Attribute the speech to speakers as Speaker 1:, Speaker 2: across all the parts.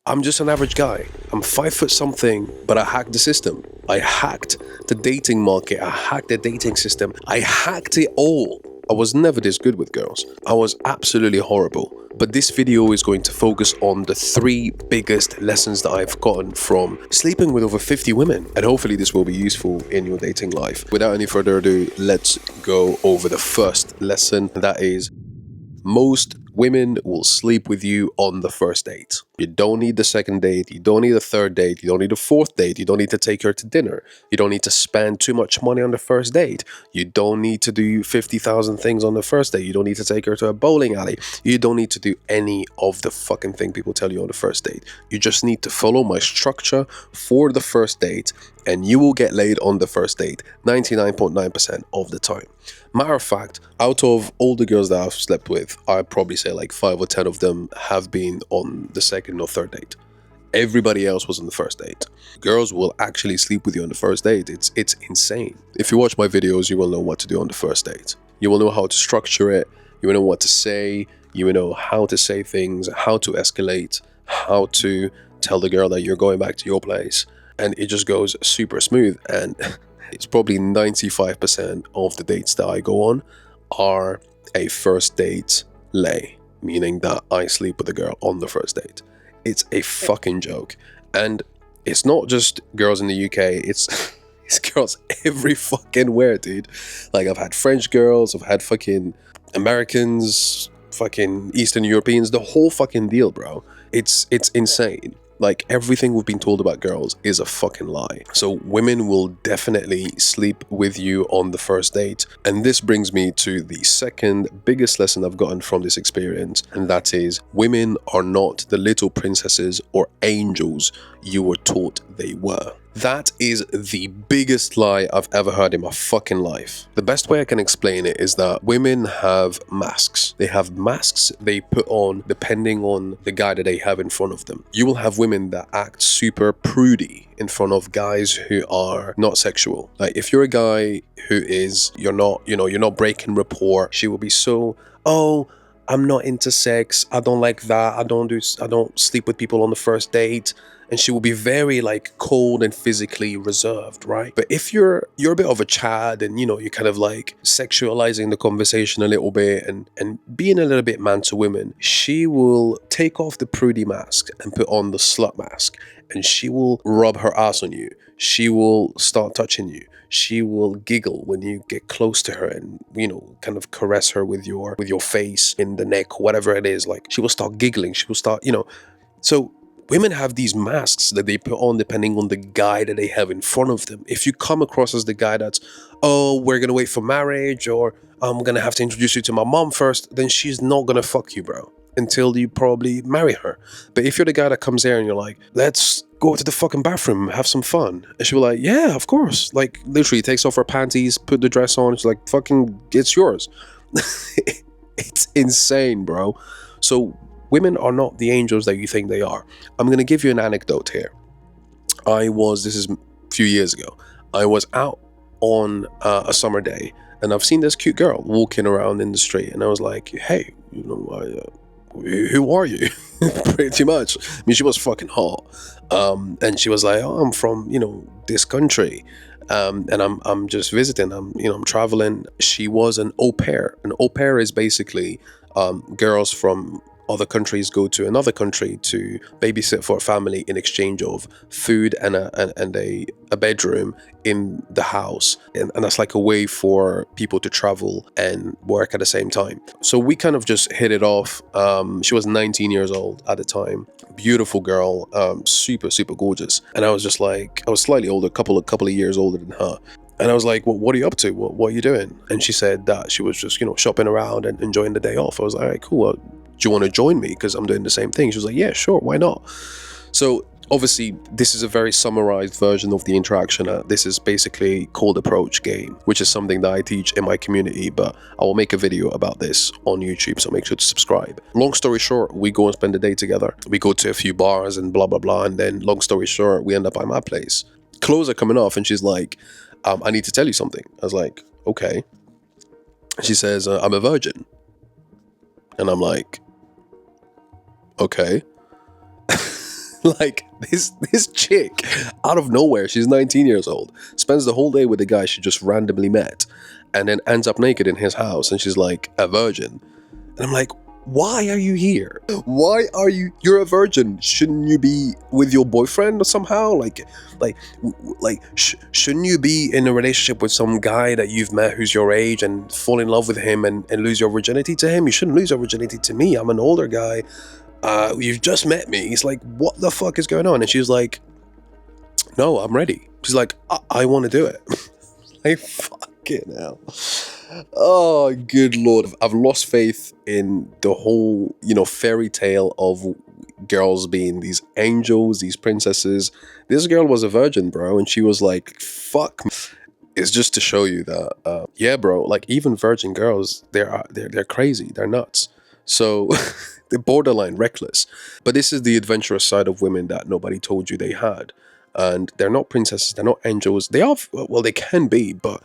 Speaker 1: I'm just an average guy. I'm 5 foot something, but I hacked the system. I hacked the dating market. I hacked the dating system. I hacked it all. I was never this good with girls. I was absolutely horrible. But this video is going to focus on the 3 biggest lessons that I've gotten from sleeping with over 50 women. And hopefully this will be useful in your dating life. Without any further ado, let's go over the first lesson. That is, most women will sleep with you on the first date. You don't need the second date. You don't need a third date. You don't need a fourth date. You don't need to take her to dinner. You don't need to spend too much money on the first date. You don't need to do 50,000 things on the first date. You don't need to take her to a bowling alley. You don't need to do any of the fucking thing people tell you on the first date. You just need to follow my structure for the first date and you will get laid on the first date 99.9% of the time. Matter of fact, out of all the girls that I've slept with, I'd probably say like 5 or 10 of them have been on the second or third date. Everybody else was on the first date. Girls will actually sleep with you on the first date. It's insane. If you watch my videos, you will know what to do on the first date. You will know how to structure it. You will know what to say. You will know how to say things, how to escalate, how to tell the girl that you're going back to your place. And it just goes super smooth. And it's probably 95% of the dates that I go on are a first date lay, meaning that I sleep with a girl on the first date. It's a fucking joke. And it's not just girls in the UK, it's girls every fucking where, dude. Like, I've had French girls, I've had fucking Americans, fucking Eastern Europeans, the whole fucking deal, bro. It's insane. Like, everything we've been told about girls is a fucking lie. So women will definitely sleep with you on the first date. And this brings me to the second biggest lesson I've gotten from this experience. And that is, women are not the little princesses or angels you were taught they were. That is the biggest lie I've ever heard in my fucking life. The best way I can explain it is that women have masks. They have masks they put on depending on the guy that they have in front of them. You will have women that act super prudy in front of guys who are not sexual. Like, if you're a guy who is, you're not breaking rapport, she will be so, oh, I'm not into sex. I don't like that. I don't sleep with people on the first date. And she will be very like cold and physically reserved, right? But if you're a bit of a Chad and you're kind of like sexualizing the conversation a little bit and being a little bit man to women, she will take off the prudy mask and put on the slut mask, and she will rub her ass on you. She will start touching you. She will giggle when you get close to her and kind of caress her with your face in the neck, whatever it is. Like, she will start giggling. She will start, so women have these masks that they put on depending on the guy that they have in front of them. If you come across as the guy that's, oh, we're going to wait for marriage, or I'm going to have to introduce you to my mom first, then she's not going to fuck you, bro, until you probably marry her. But if you're the guy that comes there and you're like, let's go to the fucking bathroom, have some fun, and she'll be like, yeah, of course. Like, literally takes off her panties, put the dress on. She's like, fucking, it's yours. It's insane, bro. So women are not the angels that you think they are. I'm going to give you an anecdote here. This is a few years ago, I was out on a summer day, and I've seen this cute girl walking around in the street, and I was like, hey, who are you? Pretty much. I mean, she was fucking hot. And she was like, oh, I'm from, this country. And I'm just visiting. I'm traveling. She was an au pair. An au pair is basically girls from other countries go to another country to babysit for a family in exchange of food and a bedroom in the house, and that's like a way for people to travel and work at the same time. So we kind of just hit it off. She was 19 years old at the time, beautiful girl, super gorgeous, and I was just like, I was slightly older, couple of years older than her. And I was like, well, what are you up to? What are you doing? And she said that she was just, shopping around and enjoying the day off. I was like, all right, cool. Do you want to join me? Because I'm doing the same thing. She was like, yeah, sure. Why not? So obviously, this is a very summarized version of the interaction. This is basically cold approach game, which is something that I teach in my community. But I will make a video about this on YouTube, so make sure to subscribe. Long story short, we go and spend the day together. We go to a few bars and blah, blah, blah. And then long story short, we end up at my place. Clothes are coming off and she's like, I need to tell you something. I was like, okay. She says, I'm a virgin. And I'm like, okay. Like this chick, out of nowhere, she's 19 years old, spends the whole day with the guy she just randomly met, and then ends up naked in his house, and she's like a virgin. And I'm like, why are you here? Why are you? You're a virgin. Shouldn't you be with your boyfriend or somehow? Shouldn't you be in a relationship with some guy that you've met who's your age and fall in love with him and lose your virginity to him? You shouldn't lose your virginity to me. I'm an older guy. You've just met me. He's like, what the fuck is going on? And she's like, no, I'm ready. She's like, I want to do it. Like, fucking hell. Oh, good Lord. I've lost faith in the whole, fairy tale of girls being these angels, these princesses. This girl was a virgin, bro, and she was like, fuck. It's just to show you that, yeah, bro, like even virgin girls, they're crazy. They're nuts. So they're borderline reckless. But this is the adventurous side of women that nobody told you they had. And they're not princesses, they're not angels. They are, well, they can be, but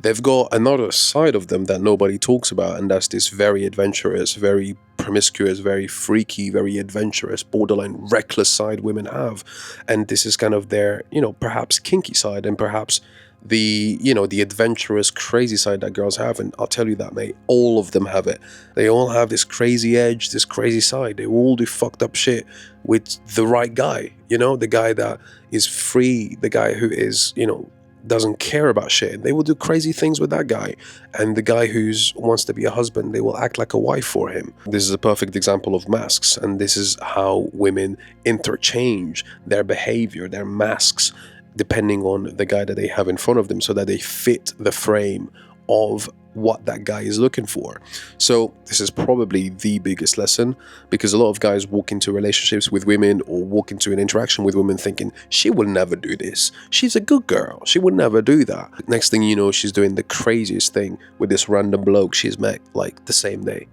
Speaker 1: they've got another side of them that nobody talks about, and that's this very adventurous, very promiscuous, very freaky, very adventurous, borderline reckless side women have. And this is kind of their, perhaps kinky side, and perhaps the adventurous, crazy side that girls have. And I'll tell you that, mate, all of them have it. They all have this crazy edge, this crazy side. They all do fucked up shit with the right guy, the guy that is free, the guy who is, doesn't care about shit. They will do crazy things with that guy. And the guy who wants to be a husband, they will act like a wife for him. This is a perfect example of masks, and this is how women interchange their behavior, their masks, depending on the guy that they have in front of them, so that they fit the frame of what that guy is looking for. So this is probably the biggest lesson, because a lot of guys walk into relationships with women or walk into an interaction with women thinking, she will never do this. She's a good girl. She would never do that. Next thing you know, she's doing the craziest thing with this random bloke she's met like the same day.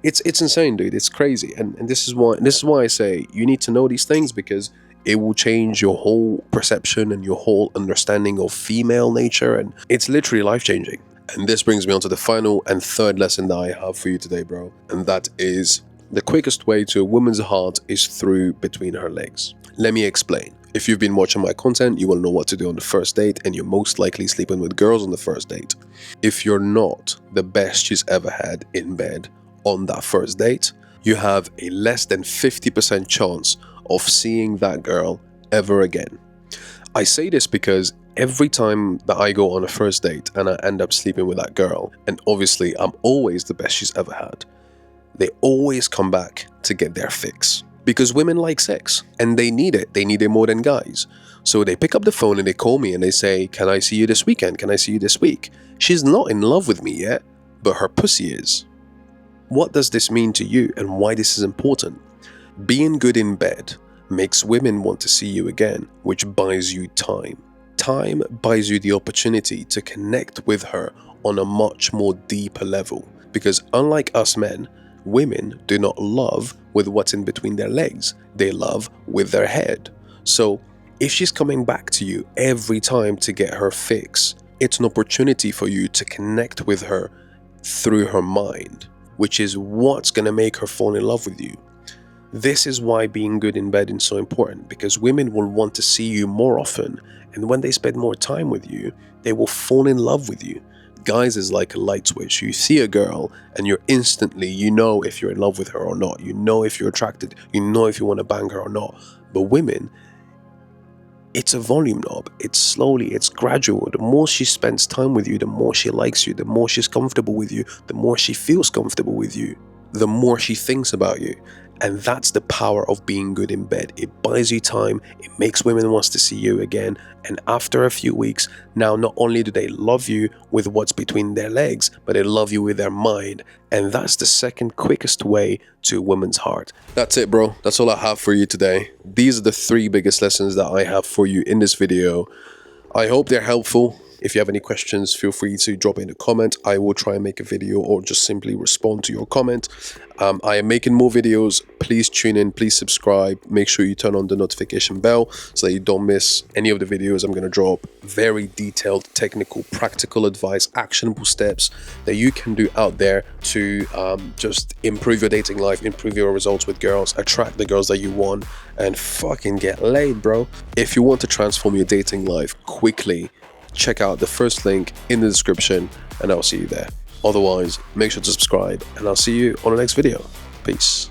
Speaker 1: It's insane, dude. It's crazy. And this is why I say you need to know these things, because it will change your whole perception and your whole understanding of female nature, and it's literally life-changing. And this brings me on to the final and third lesson that I have for you today, bro. And that is, the quickest way to a woman's heart is through between her legs. Let me explain. If you've been watching my content, you will know what to do on the first date, and you're most likely sleeping with girls on the first date. If you're not the best she's ever had in bed on that first date, you have a less than 50% chance of seeing that girl ever again. I say this because every time that I go on a first date and I end up sleeping with that girl, and obviously I'm always the best she's ever had, they always come back to get their fix. Because women like sex, and they need it. They need it more than guys. So they pick up the phone and they call me and they say, can I see you this weekend? Can I see you this week? She's not in love with me yet, but her pussy is. What does this mean to you, and why this is important? Being good in bed makes women want to see you again, which buys you time. Time buys you the opportunity to connect with her on a much more deeper level. Because unlike us men, women do not love with what's in between their legs. They love with their head. So if she's coming back to you every time to get her fix, it's an opportunity for you to connect with her through her mind, which is what's going to make her fall in love with you. This is why being good in bed is so important, because women will want to see you more often, and when they spend more time with you, they will fall in love with you. Guys is like a light switch. You see a girl and you're instantly, you know if you're in love with her or not. You know if you're attracted. You know if you want to bang her or not. But women, it's a volume knob. It's slowly, it's gradual. The more she spends time with you, the more she likes you, the more she's comfortable with you, the more she feels comfortable with you, the more she thinks about you. And that's the power of being good in bed. It buys you time, it makes women want to see you again, and after a few weeks, now not only do they love you with what's between their legs, but they love you with their mind. And that's the second quickest way to a woman's heart. That's it, bro. That's all I have for you today. These are the 3 biggest lessons that I have for you in this video. I hope they're helpful. If you have any questions, feel free to drop in a comment. I will try and make a video or just simply respond to your comment. I am making more videos. Please tune in, please subscribe. Make sure you turn on the notification bell so that you don't miss any of the videos I'm going to drop. Very detailed, technical, practical advice, actionable steps that you can do out there to just improve your dating life, improve your results with girls, attract the girls that you want, and fucking get laid, bro. If you want to transform your dating life quickly, check out the first link in the description and I'll see you there. Otherwise, make sure to subscribe and I'll see you on the next video. Peace.